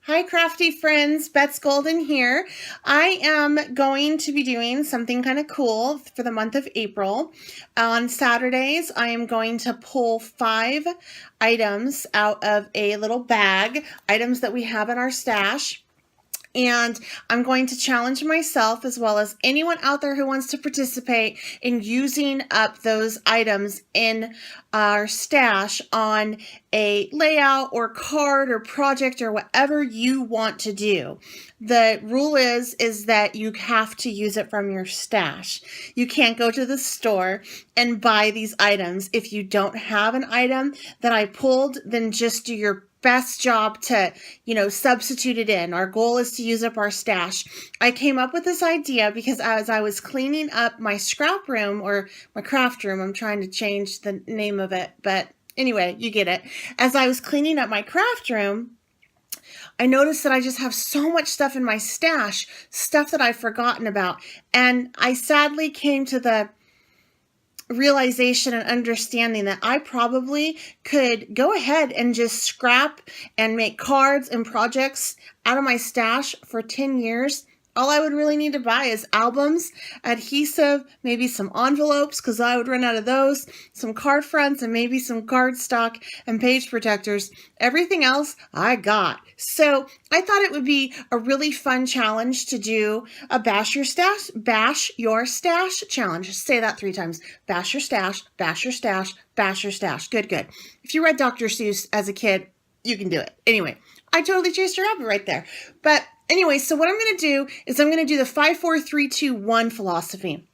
Hi, crafty friends. Bets Golden here. I am going to be doing something kind of cool for the month of April. On Saturdays, I am going to pull 5 items out of a little bag, items that we have in our stash. And I'm going to challenge myself as well as anyone out there who wants to participate in using up those items in our stash on a layout or card or project or whatever you want to do. The rule is that you have to use it from your stash. You can't go to the store and buy these items. If you don't have an item that I pulled, then just do your best job to, substitute it in. Our goal is to use up our stash. I came up with this idea because as I was cleaning up my scrap room or my craft room, I'm trying to change the name of it, but anyway, you get it. As I was cleaning up my craft room, I noticed that I just have so much stuff in my stash, stuff that I've forgotten about. And I sadly came to the realization and understanding that I probably could go ahead and just scrap and make cards and projects out of my stash for 10 years. All I would really need to buy is albums, adhesive, maybe some envelopes because I would run out of those, some card fronts, and maybe some cardstock and page protectors. Everything else I got. So I thought it would be a really fun challenge to do a bash your stash challenge. Say that 3 times. Bash your stash, bash your stash, bash your stash. Good. If you read Dr. Seuss as a kid, you can do it. Anyway, I totally chased a rabbit right there. But anyway, so what I'm going to do is I'm going to do the 5, 4, 3, 2, 1 philosophy.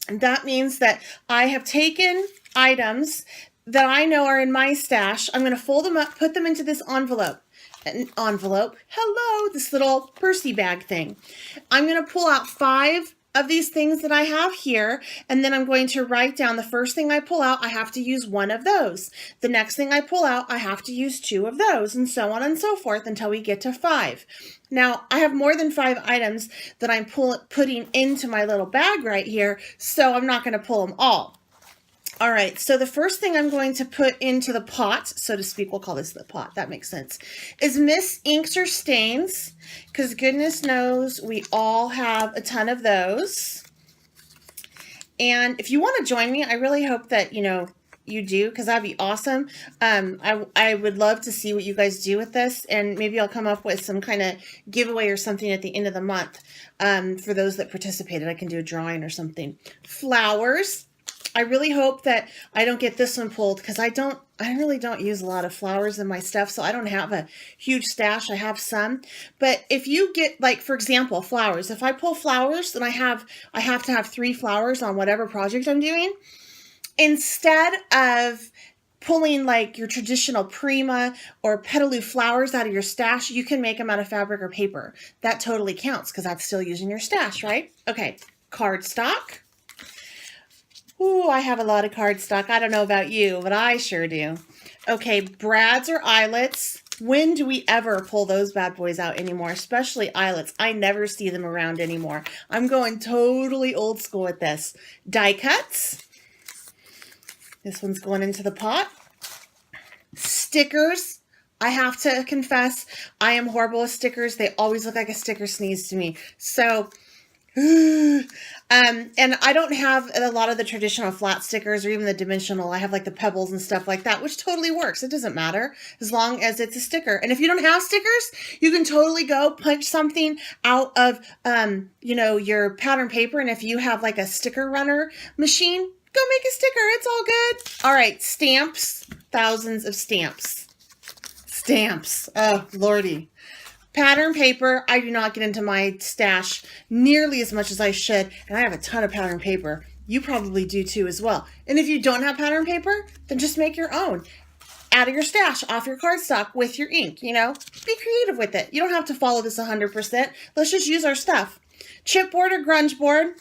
And that means that I have taken items that I know are in my stash. I'm going to fold them up, put them into this envelope. Hello, this little Percy bag thing. I'm going to pull out 5 of these things that I have here, and then I'm going to write down the first thing I pull out, I have to use 1 of those. The next thing I pull out, I have to use 2 of those, and so on and so forth until we get to 5. Now, I have more than 5 items that I'm putting into my little bag right here, so I'm not going to pull them all. All right, so the first thing I'm going to put into the pot, so to speak, we'll call this the pot, that makes sense, is Miss Inks or Stains, because goodness knows we all have a ton of those. And if you want to join me, I really hope that, you do, because that'd be awesome. I would love to see what you guys do with this, and maybe I'll come up with some kind of giveaway or something at the end of the month for those that participated. I can do a drawing or something. Flowers. I really hope that I don't get this one pulled because I really don't use a lot of flowers in my stuff, so I don't have a huge stash. I have some. But if you get, like, for example, flowers, if I pull flowers, then I have to have 3 flowers on whatever project I'm doing. Instead of pulling like your traditional Prima or Petaloo flowers out of your stash, you can make them out of fabric or paper. That totally counts because that's still using your stash, right? Okay, cardstock. Ooh, I have a lot of cardstock. I don't know about you, but I sure do. Okay, brads or eyelets. When do we ever pull those bad boys out anymore? Especially eyelets. I never see them around anymore. I'm going totally old school with this. Die cuts. This one's going into the pot. Stickers. I have to confess, I am horrible with stickers. They always look like a sticker sneeze to me. So... and I don't have a lot of the traditional flat stickers or even the dimensional. I have like the pebbles and stuff like that, which totally works. It doesn't matter as long as it's a sticker. And if you don't have stickers, you can totally go punch something out of, your pattern paper. And if you have like a sticker runner machine, go make a sticker. It's all good. All right. Stamps, thousands of stamps. Stamps. Oh, Lordy. Pattern paper, I do not get into my stash nearly as much as I should, and I have a ton of pattern paper. You probably do too as well. And if you don't have pattern paper, then just make your own. Out of your stash, off your cardstock with your ink, Be creative with it. You don't have to follow this 100%. Let's just use our stuff. Chipboard or grunge board.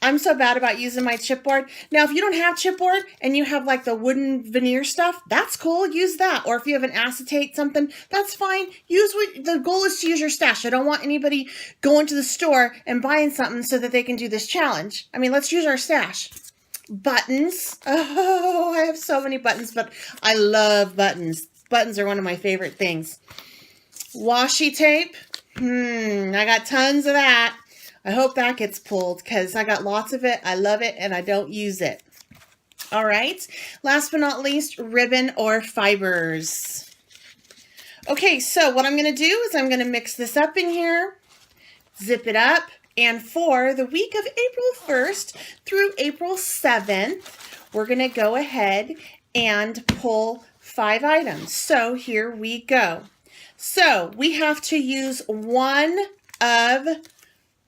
I'm so bad about using my chipboard. Now, if you don't have chipboard and you have like the wooden veneer stuff, that's cool. Use that. Or if you have an acetate something, that's fine. The goal is to use your stash. I don't want anybody going to the store and buying something so that they can do this challenge. I mean, let's use our stash. Buttons. Oh, I have so many buttons, but I love buttons. Buttons are one of my favorite things. Washi tape. I got tons of that. I hope that gets pulled because I got lots of it. I love it and I don't use it. All right. Last but not least, ribbon or fibers. Okay, so what I'm going to do is I'm going to mix this up in here, zip it up, and for the week of April 1st through April 7th, we're going to go ahead and pull 5 items. So here we go. So we have to use one of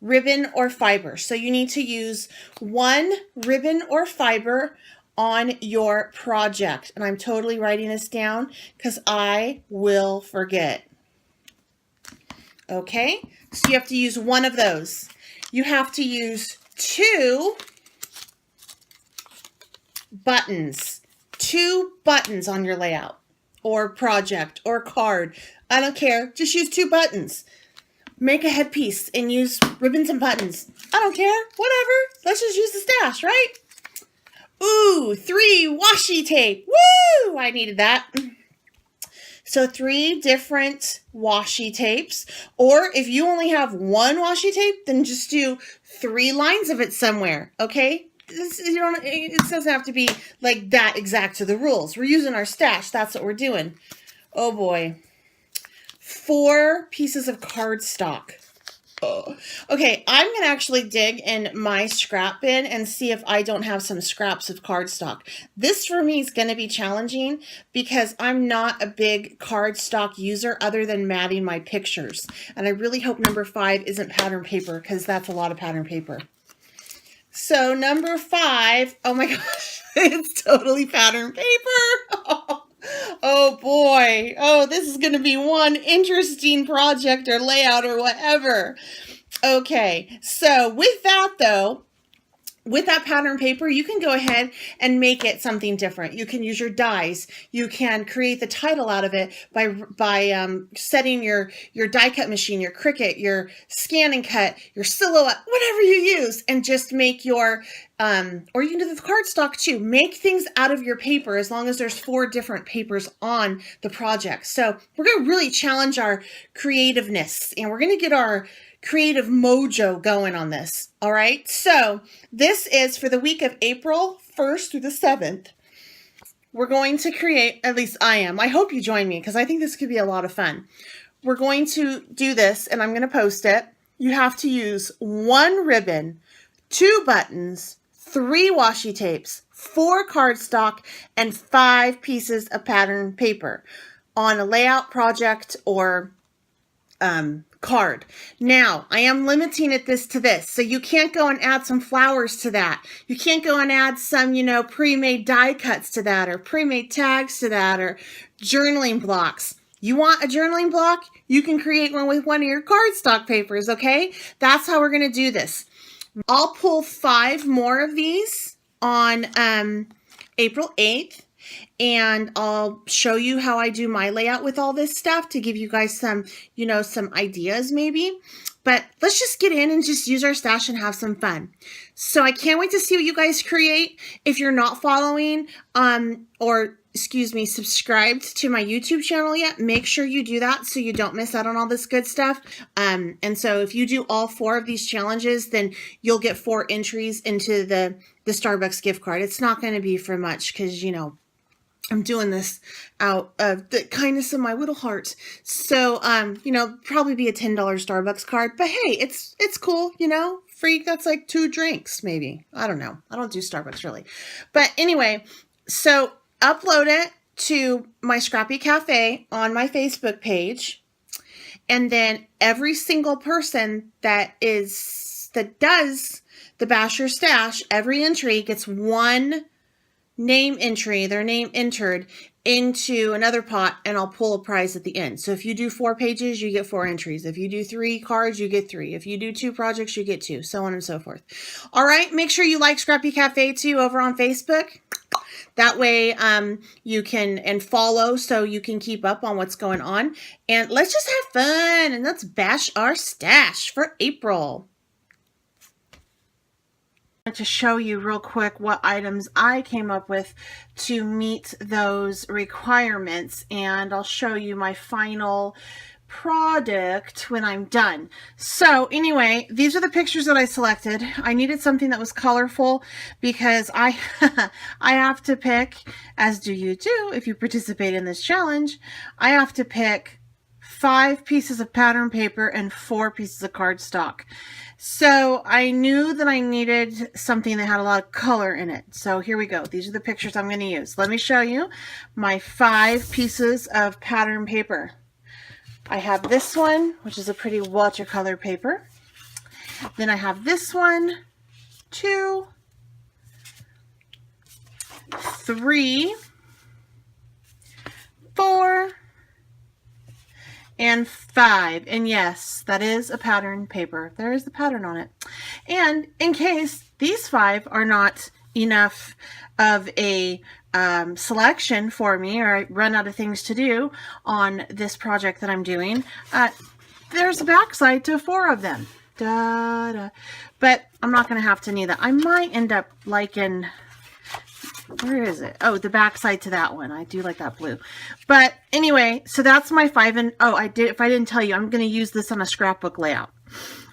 ribbon or fiber. So you need to use one ribbon or fiber on your project. And I'm totally writing this down because I will forget. Okay, so you have to use one of those. You have to use 2 buttons. 2 buttons on your layout or project or card. I don't care. Just use 2 buttons. Make a headpiece and use ribbons and buttons. I don't care. Whatever. Let's just use the stash, right? Ooh, 3 washi tape. Woo! I needed that. So 3 different washi tapes. Or if you only have 1 washi tape, then just do 3 lines of it somewhere. Okay? It doesn't have to be like that exact to the rules. We're using our stash. That's what we're doing. Oh boy. 4 pieces of cardstock. Oh. Okay, I'm going to actually dig in my scrap bin and see if I don't have some scraps of cardstock. This for me is going to be challenging because I'm not a big cardstock user other than matting my pictures. And I really hope number 5 isn't pattern paper because that's a lot of pattern paper. So number 5, oh my gosh, it's totally pattern paper. Oh boy. Oh, this is going to be one interesting project or layout or whatever. Okay, so with that though, with that pattern paper, you can go ahead and make it something different. You can use your dies. You can create the title out of it by setting your die cut machine, your Cricut, your scan and cut, your Silhouette, whatever you use, and just make your, or you can do the cardstock too. Make things out of your paper as long as there's 4 different papers on the project. So we're going to really challenge our creativeness and we're going to get our creative mojo going on this. All right. So this is for the week of April 1st through the 7th. We're going to create, at least I am. I hope you join me because I think this could be a lot of fun. We're going to do this and I'm going to post it. You have to use 1 ribbon, 2 buttons, 3 washi tapes, 4 cardstock, and 5 pieces of pattern paper on a layout project or card. Now, I am limiting it to this. So you can't go and add some flowers to that. You can't go and add some, pre-made die cuts to that or pre-made tags to that or journaling blocks. You want a journaling block? You can create one with one of your cardstock papers, okay? That's how we're going to do this. I'll pull 5 more of these on April 8th. And I'll show you how I do my layout with all this stuff to give you guys some, some ideas maybe. But let's just get in and just use our stash and have some fun. So I can't wait to see what you guys create. If you're not following subscribed to my YouTube channel yet, make sure you do that so you don't miss out on all this good stuff. And so if you do all 4 of these challenges, then you'll get 4 entries into the Starbucks gift card. It's not going to be for much because, I'm doing this out of the kindness of my little heart. So, probably be a $10 Starbucks card, but hey, it's cool, free. That's like 2 drinks, maybe. I don't know. I don't do Starbucks really, but anyway, so upload it to my Scrappy Cafe on my Facebook page. And then every single person that does the Bash Your Stash, every entry gets 1 name entry, their name entered into another pot, and I'll pull a prize at the end. So if you do 4 pages, you get 4 entries. If you do 3 cards, you get 3. If you do 2 projects, you get 2, so on and so forth. All right, make sure you like Scrappy Cafe too over on Facebook. That way you can and follow so you can keep up on what's going on. And let's just have fun and let's bash our stash for April. To show you real quick what items I came up with to meet those requirements, and I'll show you my final product when I'm done. So anyway, these are the pictures that I selected. I needed something that was colorful because I I have to pick, as do you too if you participate in this challenge, I have to pick 5 pieces of pattern paper and 4 pieces of cardstock. So I knew that I needed something that had a lot of color in it. So here we go. These are the pictures I'm going to use. Let me show you my 5 pieces of pattern paper. I have this one, which is a pretty watercolor paper. Then I have this one, 2, 3, 4, and 5. And yes, that is a pattern paper. There is the pattern on it. And in case these 5 are not enough of a selection for me, or I run out of things to do on this project that I'm doing, there's a backside to 4 of them. But I'm not going to have to need that. I might end up liking, where is it? Oh, the backside to that one. I do like that blue. But anyway, so that's my 5. And oh, if I didn't tell you, I'm going to use this on a scrapbook layout.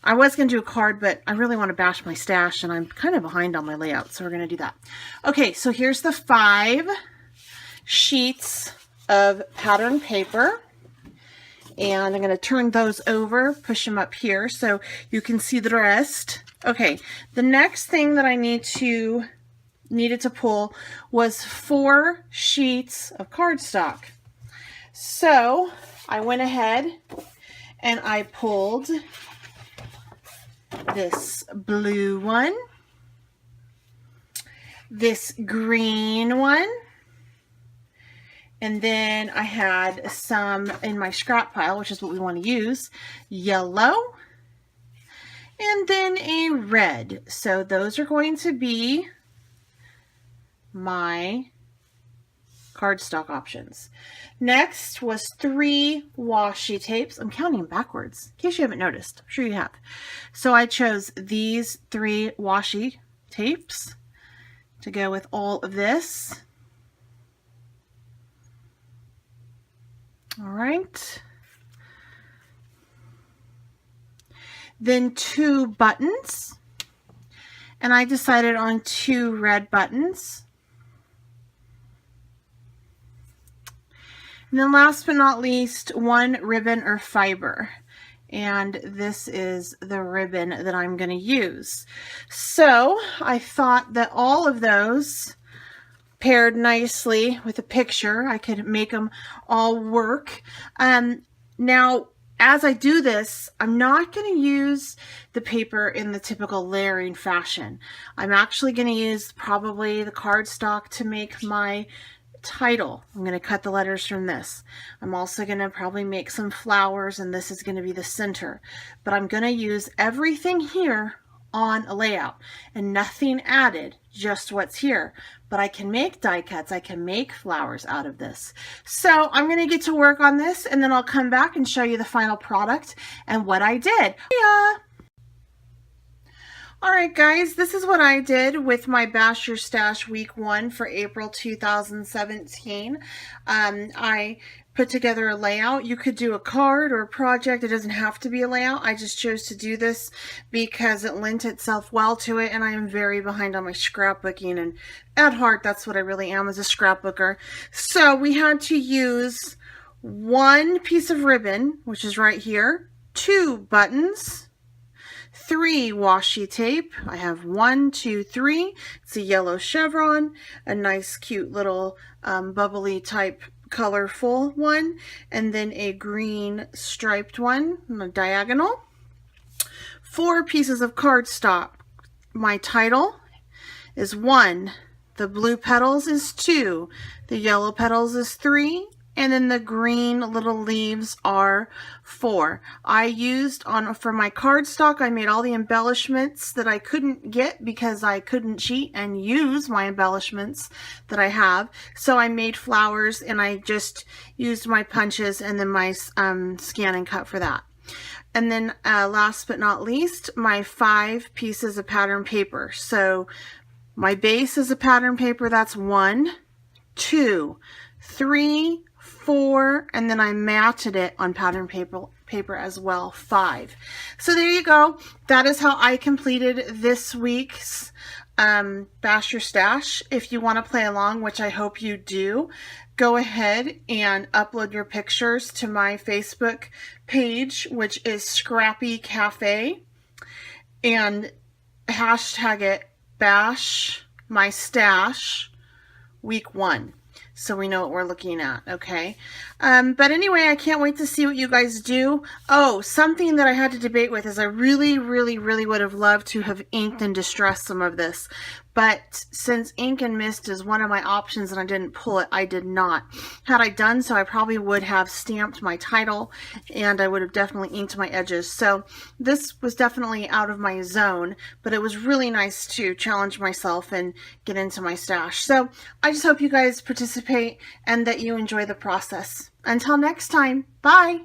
I was going to do a card, but I really want to bash my stash, and I'm kind of behind on my layout, so we're going to do that. Okay, so here's the 5 sheets of pattern paper, and I'm going to turn those over, push them up here so you can see the rest. Okay, the next thing that I needed to pull was 4 sheets of cardstock. So I went ahead and I pulled this blue one, this green one, and then I had some in my scrap pile, which is what we want to use, yellow, and then a red. So those are going to be my cardstock options. Next was 3 washi tapes. I'm counting them backwards, in case you haven't noticed. I'm sure you have. So I chose these 3 washi tapes to go with all of this. All right. Then 2 buttons. And I decided on 2 red buttons. And then last but not least, 1 ribbon or fiber. And this is the ribbon that I'm going to use. So I thought that all of those paired nicely with a picture. I could make them all work. Now, as I do this, I'm not going to use the paper in the typical layering fashion. I'm actually going to use probably the cardstock to make my title. I'm going to cut the letters from this. I'm also going to probably make some flowers, and this is going to be the center. But I'm going to use everything here on a layout and nothing added, just what's here. But I can make die cuts, I can make flowers out of this. So I'm going to get to work on this, and then I'll come back and show you the final product and what I did. Yeah. Alright guys, this is what I did with my Bash Your Stash Week 1 for April 2017. I put together a layout. You could do a card or a project. It doesn't have to be a layout. I just chose to do this because it lent itself well to it, and I am very behind on my scrapbooking, and at heart that's what I really am, as a scrapbooker. So we had to use 1 piece of ribbon, which is right here, 2 buttons, 3 washi tape. I have 1, 2, 3. It's a yellow chevron, a nice cute little bubbly type colorful one, and then a green striped one on a diagonal. 4 pieces of cardstock. My title is 1. The blue petals is 2. The yellow petals is 3. And then the green little leaves are 4. I used for my cardstock, I made all the embellishments that I couldn't get because I couldn't cheat and use my embellishments that I have. So I made flowers, and I just used my punches and then my scan and cut for that. And then last but not least, my 5 pieces of pattern paper. So my base is a pattern paper. That's 1, 2, 3, 4, and then I matted it on pattern paper as well, 5. So there you go. That is how I completed this week's Bash Your Stash. If you want to play along, which I hope you do, go ahead and upload your pictures to my Facebook page, which is Scrappy Cafe, and hashtag it Bash My Stash Week 1. So we know what we're looking at, okay? But anyway, I can't wait to see what you guys do. Oh, something that I had to debate with is I really, really, really would have loved to have inked and distressed some of this. But since ink and mist is one of my options and I didn't pull it, I did not. Had I done so, I probably would have stamped my title and I would have definitely inked my edges. So this was definitely out of my zone, but it was really nice to challenge myself and get into my stash. So I just hope you guys participate and that you enjoy the process. Until next time, bye!